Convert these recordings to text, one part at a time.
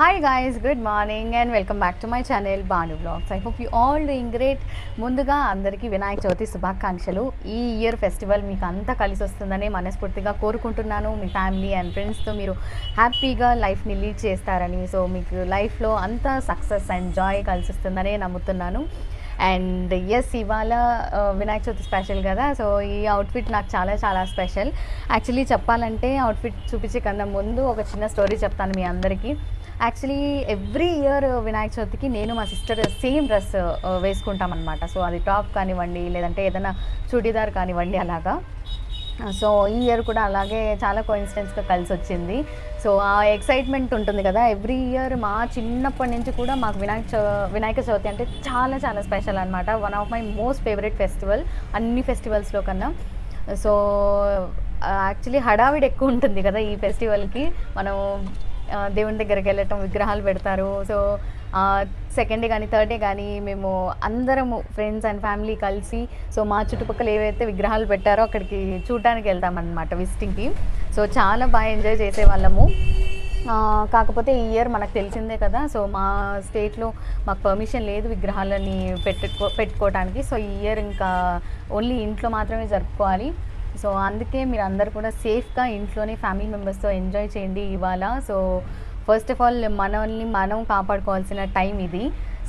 Hi guys, good morning and welcome back to my channel Banu Vlogs. I hope you all doing great. ముందుగా అందరికీ వినాయక చవితి శుభాకాంక్షలు. ఈ year festival మీకు అంతా కలిసి వస్తుందని మనస్ఫూర్తిగా కోరుకుంటున్నాను. మీ ఫ్యామిలీ అండ్ ఫ్రెండ్స్తో మీరు హ్యాపీగా లైఫ్ని లీడ్ చేస్తారని, సో మీకు లైఫ్లో అంతా సక్సెస్ అండ్ జాయ్ కలిసి వస్తుందని నమ్ముతున్నాను. అండ్ ఎస్, ఇవాళ వినాయక చవితి స్పెషల్ కదా, సో ఈ అవుట్ఫిట్ నాకు చాలా స్పెషల్. యాక్చువల్లీ చెప్పాలంటే అవుట్ఫిట్ చూపించే కన్నా ముందు ఒక చిన్న స్టోరీ చెప్తాను మీ అందరికీ. యాక్చువల్లీ ఎవ్రీ ఇయర్ వినాయక చవితికి నేను మా సిస్టర్ సేమ్ డ్రెస్ వేసుకుంటామన్నమాట. సో అది టాప్ కానివ్వండి, లేదంటే ఏదైనా చుడీదార్ కానివ్వండి అలాగా. సో ఈ ఇయర్ కూడా అలాగే చాలా కోఇన్సిడెన్స్గా కలిసి వచ్చింది. సో ఆ ఎక్సైట్మెంట్ ఉంటుంది కదా ఎవ్రీ ఇయర్. మా చిన్నప్పటి నుంచి కూడా మాకు వినాయక చవితి అంటే చాలా స్పెషల్ అనమాట. One of my most favourite festival అన్ని ఫెస్టివల్స్లో కన్నా. సో యాక్చువల్లీ హడావిడి ఎక్కువ ఉంటుంది కదా ఈ ఫెస్టివల్కి. మనం దేవుని దగ్గరికి వెళ్ళటం, విగ్రహాలు పెడతారు. సో సెకండ్ డే కానీ థర్డ్ డే కానీ మేము అందరము ఫ్రెండ్స్ అండ్ ఫ్యామిలీ కలిసి సో మా చుట్టుపక్కల ఏవైతే విగ్రహాలు పెట్టారో అక్కడికి చూడటానికి వెళ్తామన్నమాట, విజిటింగ్కి. సో చాలా బాగా ఎంజాయ్ చేసేవాళ్ళము. కాకపోతే ఈ ఇయర్ మనకు తెలిసిందే కదా, సో మా స్టేట్లో మాకు పర్మిషన్ లేదు విగ్రహాలని పెట్టుకోవడానికి. సో ఈ ఇయర్ ఇంకా ఓన్లీ ఇంట్లో మాత్రమే జరుపుకోవాలి. సో అందుకే మీరు అందరు కూడా సేఫ్గా ఇంట్లోనే ఫ్యామిలీ మెంబర్స్తో ఎంజాయ్ చేయండి ఇవాళ. సో ఫస్ట్ ఆఫ్ ఆల్ మనల్ని మనం కాపాడుకోవాల్సిన టైం ఇది.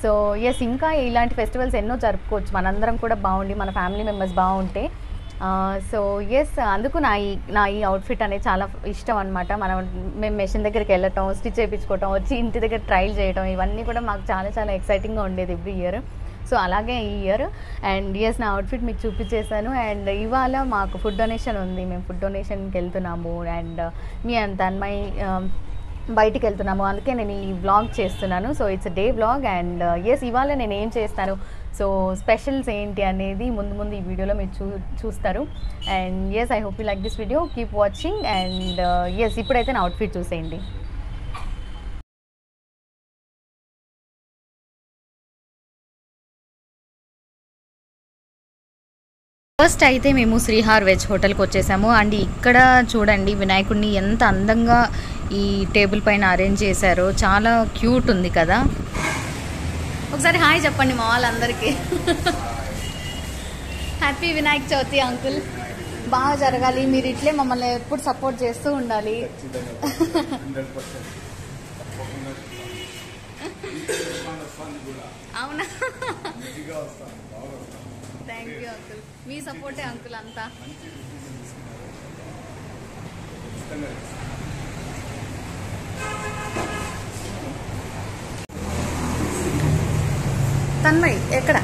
సో ఎస్, ఇంకా ఇలాంటి ఫెస్టివల్స్ ఎన్నో జరుపుకోవచ్చు మనందరం కూడా బాగుండి, మన ఫ్యామిలీ మెంబర్స్ బాగుంటే. సో ఎస్, అందుకు నా ఈ అవుట్ఫిట్ అనేది చాలా ఇష్టం అనమాట. మేము మెషిన్ దగ్గరికి వెళ్ళటం, స్టిచ్ చేయించుకోవటం, వచ్చి ఇంటి దగ్గర ట్రైల్ చేయటం, ఇవన్నీ కూడా మాకు చాలా ఎక్సైటింగ్గా ఉండేది ఎవ్రీ ఇయర్. సో అలాగే ఈ ఇయర్. అండ్ ఎస్, నా అవుట్ఫిట్ మీకు చూపించేసాను. అండ్ ఇవాళ మాకు ఫుడ్ డొనేషన్ ఉంది, మేము ఫుడ్ డొనేషన్కి వెళ్తున్నాము. అండ్ మీ అండ్ అమ్మాయి బయటికి వెళ్తున్నాము, అందుకే నేను ఈ వ్లాగ్ చేస్తున్నాను. So it's day vlog. And yes, ఇవాళ నేను ఏం చేస్తాను, సో స్పెషల్స్ ఏంటి అనేది ముందు ఈ వీడియోలో మీరు చూస్తారు. And yes, I hope you like this video, keep watching. And yes, ఇప్పుడైతే నా అవుట్ఫిట్ చూసేయండి. ఫస్ట్ అయితే మేము శ్రీహార్ వెజ్ హోటల్కి వచ్చేసాము. అండ్ ఇక్కడ చూడండి వినాయకుడిని ఎంత అందంగా ఈ టేబుల్ పైన అరేంజ్ చేశారో, చాలా క్యూట్ ఉంది కదా. ఒకసారి హాయ్ చెప్పండి మా వాళ్ళందరికీ. హ్యాపీ వినాయక చవితి అంకుల్, బాగా జరగాలి, మీరు ఇట్లే మమ్మల్ని ఎప్పుడు సపోర్ట్ చేస్తూ ఉండాలి. అవునా, థ్యాంక్ యూ అంకుల్, మీ సపోర్టే అంకుల్ అంతా. తన్మయ్ ఎక్కడ?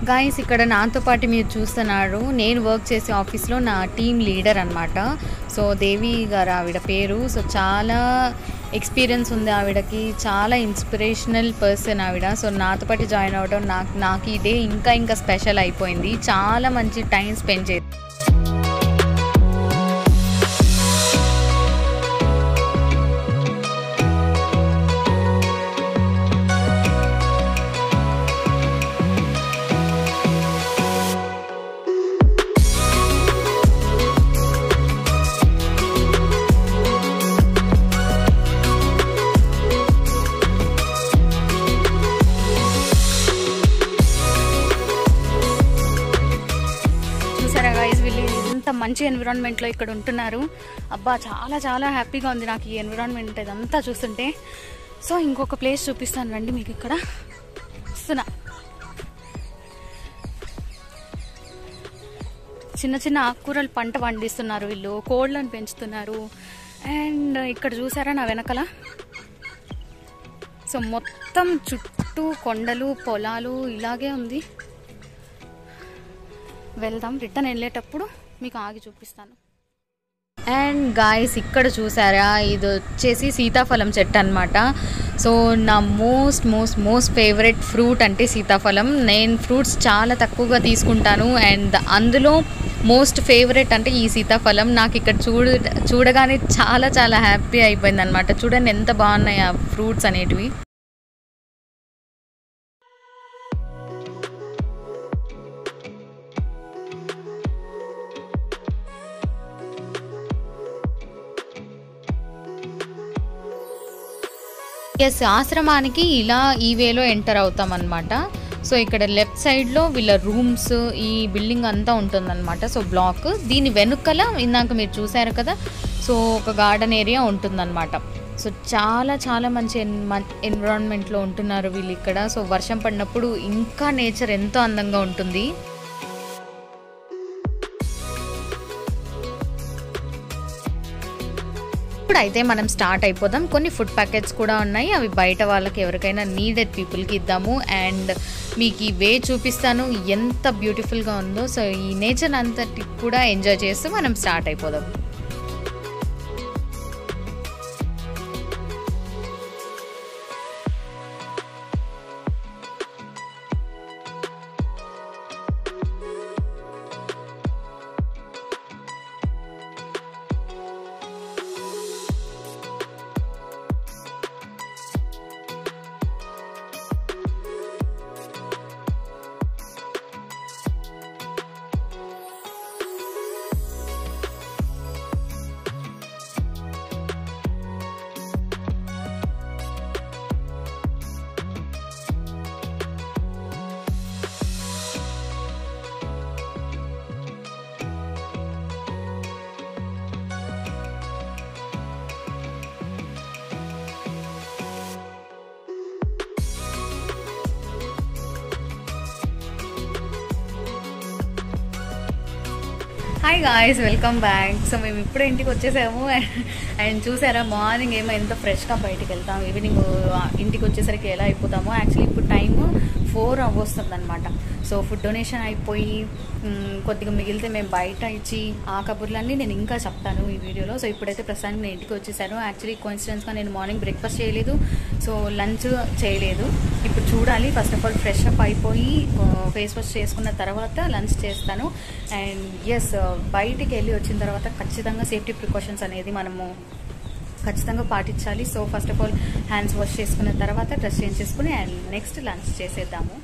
గాయస్, ఇక్కడ నాతో పాటు మీరు చూస్తున్నారు, నేను వర్క్ చేసే ఆఫీస్లో నా టీమ్ లీడర్ అనమాట. సో దేవి గారు ఆవిడ పేరు. సో చాలా ఎక్స్పీరియన్స్ ఉంది ఆవిడకి, చాలా ఇన్స్పిరేషనల్ పర్సన్ ఆవిడ. సో నాతో పాటు జాయిన్ అవ్వడం నాకు ఈ డే ఇంకా స్పెషల్ అయిపోయింది. చాలా మంచి టైం స్పెండ్ చేసి మంచి ఎన్విరాన్మెంట్లో ఇక్కడ ఉంటున్నారు. అబ్బా చాలా చాలా హ్యాపీగా ఉంది నాకు ఈ ఎన్విరాన్మెంట్ ఇదంతా చూస్తుంటే. సో ఇంకొక ప్లేస్ చూపిస్తాను రండి మీకు. ఇక్కడ వస్తున్నా. చిన్న చిన్న ఆకుకూరలు పంట పండిస్తున్నారు వీళ్ళు, కోళ్ళను పెంచుతున్నారు. అండ్ ఇక్కడ చూసారా నా వెనకాల, సో మొత్తం చుట్టూ కొండలు పొలాలు ఇలాగే ఉంది. వెళ్దాం, రిటర్న్ వెళ్ళేటప్పుడు మీకు ఆగి చూపిస్తాను. అండ్ గాయస్ ఇక్కడ చూసారా, ఇది వచ్చేసి సీతాఫలం చెట్టు అనమాట. సో నా మోస్ట్ ఫేవరెట్ ఫ్రూట్ అంటే సీతాఫలం. నేను ఫ్రూట్స్ చాలా తక్కువగా తీసుకుంటాను అండ్ అందులో మోస్ట్ ఫేవరెట్ అంటే ఈ సీతాఫలం. నాకు ఇక్కడ చూడగానే చాలా చాలా హ్యాపీ అయిపోయింది అనమాట. చూడండి ఎంత బాగున్నాయి ఆ ఫ్రూట్స్ అనేటివి. ఎస్, ఆశ్రమానికి ఇలా ఈ వేలో ఎంటర్ అవుతాం అనమాట. సో ఇక్కడ లెఫ్ట్ సైడ్లో వీళ్ళ రూమ్స్, ఈ బిల్డింగ్ అంతా ఉంటుందన్నమాట. సో బ్లాక్, దీని వెనుకల ఇందాక మీరు చూసారు కదా, సో ఒక గార్డెన్ ఏరియా ఉంటుందన్నమాట. సో చాలా చాలా మంచి ఎన్విరాన్మెంట్లో ఉంటున్నారు వీళ్ళు ఇక్కడ. సో వర్షం పడినప్పుడు ఇంకా నేచర్ ఎంతో అందంగా ఉంటుంది. ఇప్పుడైతే మనం స్టార్ట్ అయిపోదాం. కొన్ని ఫుడ్ ప్యాకెట్స్ కూడా ఉన్నాయి, అవి బయట వాళ్ళకి ఎవరికైనా నీడెడ్ పీపుల్కి ఇద్దాము. అండ్ మీకు ఈ వే చూపిస్తాను ఎంత బ్యూటిఫుల్గా ఉందో. సో ఈ నేచర్ అంతటి కూడా ఎంజాయ్ చేస్తూ మనం స్టార్ట్ అయిపోదాం. Hi guys, welcome back. So మేము ఇప్పుడే ఇంటికి వచ్చేసాము. అండ్ చూసారా, మార్నింగ్ ఏమో ఎంత ఫ్రెష్గా బయటికి వెళ్తాం, ఈవినింగ్ ఇంటికి వచ్చేసరికి ఎలా అయిపోతామో. యాక్చువల్లీ ఇప్పుడు టైము 4 అవ్వొస్తుంది అనమాట. సో ఫుడ్ డొనేషన్ అయిపోయి కొద్దిగా మిగిలితే మేము బయట ఇచ్చి ఆ కబుర్లన్నీ నేను ఇంకా చెప్తాను ఈ వీడియోలో. సో ఇప్పుడైతే ప్రస్తుతానికి నేను ఇంటికి వచ్చేసాను. యాక్చువల్లీ కోఇన్సిడెన్స్గా నేను మార్నింగ్ బ్రేక్ఫాస్ట్ చేయలేదు, సో లంచ్ చేయలేదు. ఇప్పుడు చూడాలి. First of all fresh up అయిపోయి ఫేస్ వాష్ చేసుకున్న తర్వాత లంచ్ చేస్తాను. అండ్ ఎస్, బయటికి వెళ్ళి వచ్చిన తర్వాత ఖచ్చితంగా సేఫ్టీ ప్రికాషన్స్ అనేది మనము ఖచ్చితంగా పాటించాలి. So first of all hands wash చేసుకున్న తర్వాత డ్రెస్ చేంజ్ చేసుకుని అండ్ నెక్స్ట్ లంచ్ చేసేద్దాము.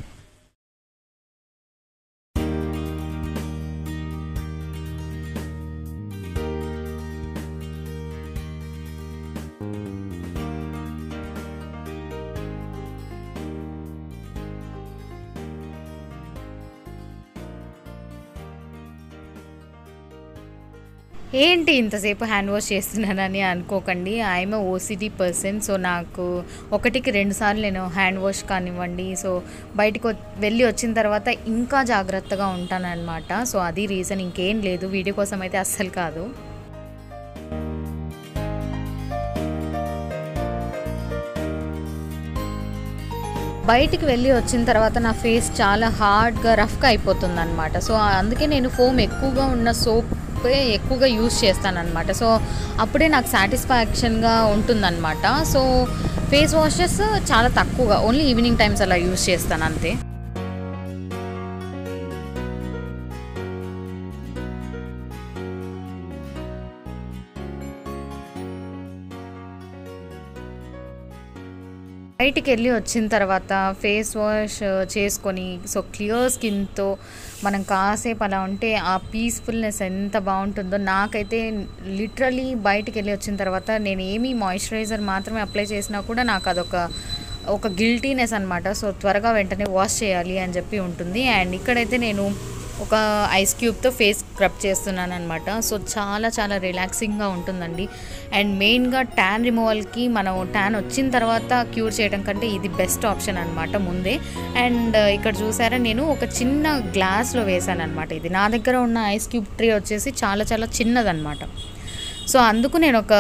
ఏంటి ఇంతసేపు హ్యాండ్ వాష్ చేస్తున్నానని అనుకోకండి. I'm OCD person. సో నాకు 1కి 2 సార్లు నేను హ్యాండ్ వాష్ కానివ్వండి, సో బయటకు వెళ్ళి వచ్చిన తర్వాత ఇంకా జాగ్రత్తగా ఉంటానన్నమాట. సో అది రీజన్, ఇంకేం లేదు. వీడియో కోసం అయితే అస్సలు కాదు. బయటికి వెళ్ళి వచ్చిన తర్వాత నా ఫేస్ చాలా హార్డ్గా రఫ్గా అయిపోతుంది అనమాట. సో అందుకే నేను ఫోమ్ ఎక్కువగా ఉన్న సోప్ ఎక్కువగా యూజ్ చేస్తానన్నమాట. సో అప్పుడే నాకు సాటిస్ఫాక్షన్గా ఉంటుందన్నమాట. సో ఫేస్ వాషెస్ చాలా తక్కువగా, ఓన్లీ ఈవినింగ్ టైమ్స్ అలా యూజ్ చేస్తాను అంతే. బయటికి వెళ్ళి వచ్చిన తర్వాత ఫేస్ వాష్ చేసుకొని సో క్లియర్ స్కిన్తో మనం కాసేపు అలా ఉంటే ఆ పీస్ఫుల్నెస్ ఎంత బాగుంటుందో. నాకైతే లిటరలీ బయటికి వెళ్ళి వచ్చిన తర్వాత నేను ఏమీ మాయిశ్చరైజర్ మాత్రమే అప్లై చేసినా కూడా నాకు అదొక గిల్టీనెస్ అనమాట. సో త్వరగా వెంటనే వాష్ చేయాలి అని చెప్పి ఉంటుంది. అండ్ ఇక్కడైతే నేను ఒక ఐస్ క్యూబ్తో ఫేస్ స్క్రబ్ చేస్తున్నాను అనమాట. సో చాలా చాలా రిలాక్సింగ్గా ఉంటుందండి. అండ్ మెయిన్గా ట్యాన్ రిమూవల్కి మనం ట్యాన్ వచ్చిన తర్వాత క్యూర్ చేయడం కంటే ఇది బెస్ట్ ఆప్షన్ అనమాట ముందే. అండ్ ఇక్కడ చూసారా నేను ఒక చిన్న గ్లాస్లో వేసాను అనమాట. ఇది నా దగ్గర ఉన్న ఐస్ క్యూబ్ ట్రే వచ్చేసి చాలా చాలా చిన్నదనమాట. సో అందుకు నేను ఒక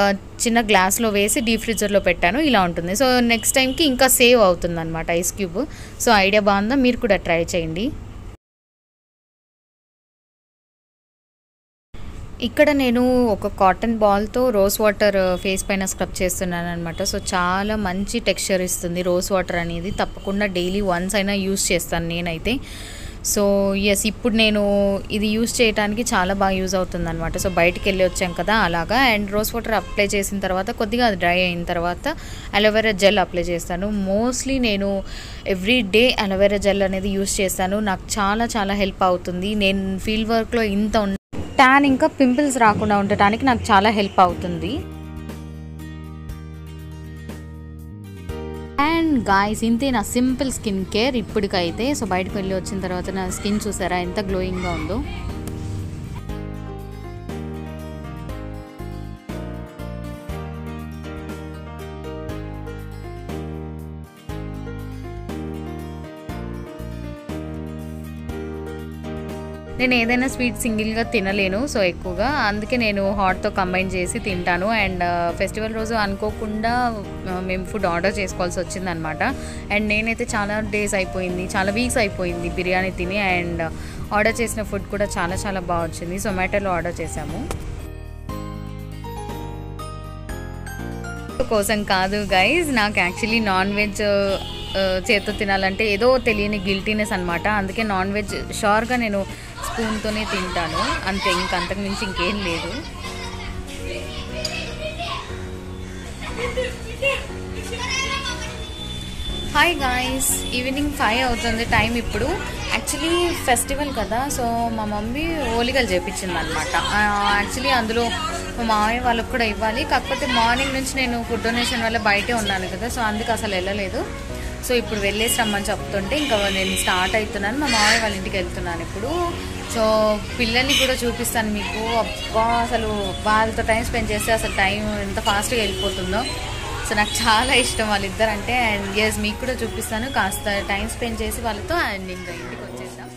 చిన్న గ్లాస్లో వేసి డీప్ ఫ్రిడ్జర్లో పెట్టాను. ఇలా ఉంటుంది. సో నెక్స్ట్ టైంకి ఇంకా సేవ్ అవుతుంది అనమాట ఐస్ క్యూబ్. సో ఐడియా బాగుందా, మీరు కూడా ట్రై చేయండి. ఇక్కడ నేను ఒక కాటన్ బాల్తో రోజ్ వాటర్ ఫేస్ పైన స్క్రబ్ చేస్తున్నాను అనమాట. సో చాలా మంచి టెక్స్చర్ ఇస్తుంది రోజ్ వాటర్ అనేది. తప్పకుండా డైలీ వన్స్ అయినా యూస్ చేస్తాను నేనైతే. సో ఎస్, ఇప్పుడు నేను ఇది యూస్ చేయడానికి చాలా బాగా యూజ్ అవుతుంది అనమాట. సో బయటికి వెళ్ళి వచ్చాం కదా అలాగా. అండ్ రోజ్ వాటర్ అప్లై చేసిన తర్వాత కొద్దిగా అది డ్రై అయిన తర్వాత అలోవెరా జెల్ అప్లై చేస్తాను. మోస్ట్లీ నేను ఎవ్రీ డే అలోవెరా జెల్ అనేది యూస్ చేస్తాను. నాకు చాలా చాలా హెల్ప్ అవుతుంది. నేను ఫీల్డ్ వర్క్లో ఇంత ట్యాన్ ఇంకా పింపుల్స్ రాకుండా ఉండటానికి నాకు చాలా హెల్ప్ అవుతుంది. అండ్ గాయ్స్, ఇంతే నా సింపుల్ స్కిన్ కేర్ ఇప్పటికైతే. సో బయటకు వెళ్ళి వచ్చిన తర్వాత నా స్కిన్ చూసారా ఎంత గ్లోయింగ్గా ఉందో. నేను ఏదైనా స్వీట్ సింగిల్గా తినలేను సో ఎక్కువగా, అందుకే నేను హాట్తో కంబైన్ చేసి తింటాను. అండ్ ఫెస్టివల్ రోజు అనుకోకుండా మేము ఫుడ్ ఆర్డర్ చేసుకోవాల్సి వచ్చిందనమాట. అండ్ నేనైతే చాలా డేస్ అయిపోయింది, చాలా వీక్స్ అయిపోయింది బిర్యానీ తిని. అండ్ ఆర్డర్ చేసిన ఫుడ్ కూడా చాలా చాలా బాగా వచ్చింది. జొమాటోలో ఆర్డర్ చేసాము. కోసం కాదు గైజ్, నాకు యాక్చువల్లీ నాన్ వెజ్ చేత్తో తినాలంటే ఏదో తెలియని గిల్టీనెస్ అనమాట. అందుకే నాన్ వెజ్ షూర్గా నేను స్పూన్తోనే తింటాను అంతే, ఇంకంతకు మించి ఇంకేం లేదు. హాయ్ గాయ్స్, ఈవినింగ్ 5 అవుతుంది టైం ఇప్పుడు. యాక్చువల్లీ ఫెస్టివల్ కదా, సో మా మమ్మీ ఓలిగలు చేపించింది అనమాట. యాక్చువల్లీ అందులో మా మామయ్య వాళ్ళకి కూడా ఇవ్వాలి. కాకపోతే మార్నింగ్ నుంచి నేను ఫుడ్ డొనేషన్ వల్ల బయటే ఉన్నాను కదా, సో అందుకు అసలు వెళ్ళలేదు. సో ఇప్పుడు వెళ్ళేసి రమ్మని చెప్తుంటే ఇంకా నేను స్టార్ట్ అవుతున్నాను. మా మామయ్య వాళ్ళ ఇంటికి వెళ్తున్నాను ఇప్పుడు. సో పిల్లల్ని కూడా చూపిస్తాను మీకు. అబ్బా, అసలు వాళ్ళతో టైం స్పెండ్ చేస్తే అసలు టైం ఎంత ఫాస్ట్గా వెళ్ళిపోతుందో. సో నాకు చాలా ఇష్టం వాళ్ళిద్దరంటే. అండ్ ఎస్, మీకు కూడా చూపిస్తాను. కాస్త టైం స్పెండ్ చేసి వాళ్ళతో అండ్ ఇంకా ఇంటికి వచ్చేద్దాం.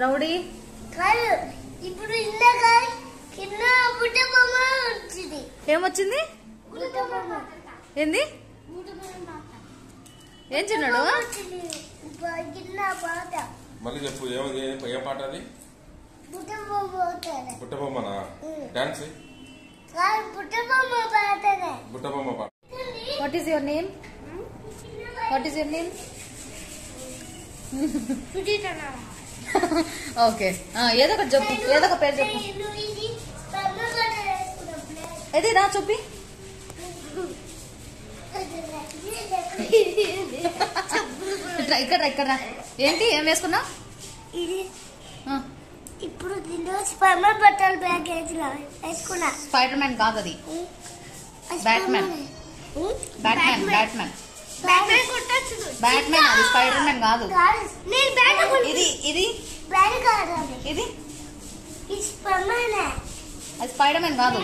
రౌడీ ఇప్పుడు ఏమొచ్చింది? ఏంది? ఏం చిన్నాడు? మళ్ళీ చెప్పు, ఏం పాట అది? బుట్టబొమ్మనా? డాన్స్ బుట్టబొమ్మ పాట. What is your name? What is your name? Okay, ఏదో ఒక చెప్పు, ఏదో ఒక పేరు చెప్పు. ఏది రా చూపి. ఇక్కడ ఇక్కడ ఏంటి, ఏం వేసుకున్నా? ఇప్పుడు స్పైడర్ బట్టలు బ్యాగ్ వేసుకున్నా. స్పైడర్ మ్యాన్ కాదు అది, బ్యాట్మ్యాన్. బ్యాట్మ్యాన్ బ్యాట్మ్యాన్ బ్యాట్మ్యాన్ అది స్పైడర్ మ్యాన్ కాదు. ఇది ఇది ఇది అది స్పైడర్ మ్యాన్ కాదు.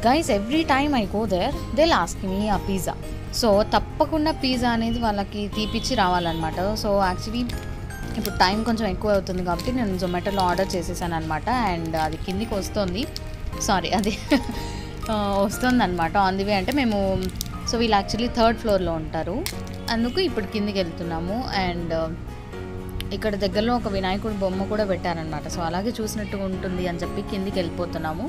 Guys, every time I go there they ask me uh pizza. So తప్పకుండా పిజ్జా అనేది వాళ్ళకి తీపిచ్చి రావాలన్నమాట. సో యాక్చువల్లీ ఇప్పుడు టైం కొంచెం ఎక్కువ అవుతుంది కాబట్టి నేను జొమాటోలో ఆర్డర్ చేసేసాను అనమాట. అండ్ అది కిందికి వస్తుంది, సారీ అది వస్తుంది అనమాట ఆన్ ది వే. అంటే మేము సో వీళ్ళు యాక్చువల్లీ 3rd ఫ్లోర్లో ఉంటారు, అందుకు ఇప్పుడు కిందికి వెళ్తున్నాము. అండ్ ఇక్కడ దగ్గరలో ఒక వినాయకుడి బొమ్మ కూడా పెట్టారనమాట. సో అలాగే చూసినట్టుగా ఉంటుంది అని చెప్పి కిందికి వెళ్ళిపోతున్నాము.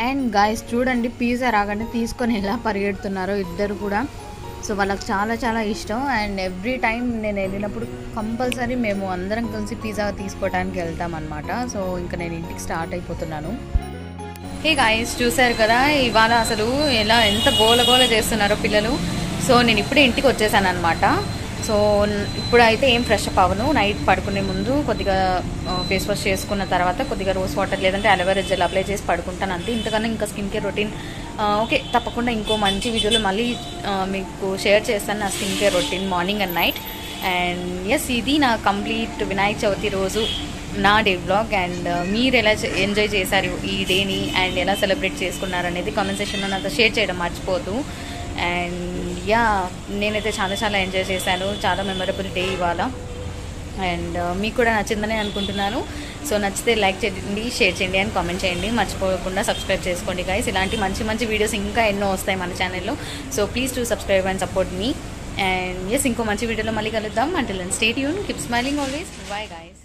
అండ్ గాయస్ చూడండి, పిజ్జా రాగానే తీసుకొని ఎలా పరిగెడుతున్నారో ఇద్దరు కూడా. సో వాళ్ళకి చాలా చాలా ఇష్టం. అండ్ ఎవ్రీ టైం నేను వెళ్ళినప్పుడు కంపల్సరీ మేము అందరం కలిసి పిజ్జా తీసుకోవడానికి వెళ్తామన్నమాట. సో ఇంకా నేను ఇంటికి స్టార్ట్ అయిపోతున్నాను. హే గాయస్, చూసారు కదా ఇవాళ అసలు ఎంత గోల చేస్తున్నారో పిల్లలు. సో నేను ఇప్పుడే ఇంటికి వచ్చేసాను అనమాట. సో ఇప్పుడైతే ఏం ఫ్రెష్ అప్ అవ్వను. నైట్ పడుకునే ముందు కొద్దిగా ఫేస్ వాష్ చేసుకున్న తర్వాత కొద్దిగా రోజ్ వాటర్ లేదంటే అలోవెరా జెల్ అప్లై చేసి పడుకుంటాను అంతే. ఇంతకన్నా ఇంకా స్కిన్ కేర్ రొటీన్ ఓకే, తప్పకుండా ఇంకో మంచి వీడియోలో మళ్ళీ మీకు షేర్ చేస్తాను నా skin care routine morning and night. And yes, ఇది నా కంప్లీట్ వినాయక చవితి రోజు నా డే వ్లాగ్. అండ్ మీరు ఎలా ఎంజాయ్ చేశారు ఈ డేని అండ్ ఎలా సెలబ్రేట్ చేసుకున్నారు అనేది కామెంట్ సెక్షన్లో నాతో షేర్ చేయడం మర్చిపోదు. అండ్ యా, నేనైతే చాలా చాలా ఎంజాయ్ చేశాను. చాలా మెమరబుల్ డే ఇవాళ. అండ్ మీకు కూడా నచ్చిందని అనుకుంటున్నాను. సో నచ్చితే లైక్ చేయండి, షేర్ చేయండి అండ్ కామెంట్ చేయండి. మర్చిపోకుండా సబ్స్క్రైబ్ చేసుకోండి గైస్. ఇలాంటి మంచి వీడియోస్ ఇంకా ఎన్నో వస్తాయి మన ఛానల్లో. So please to subscribe and support me. And yes, ఇంకో మంచి వీడియోలో మళ్ళీ కలుద్దాం. Until then stay tune, keep smiling always. Bye guys.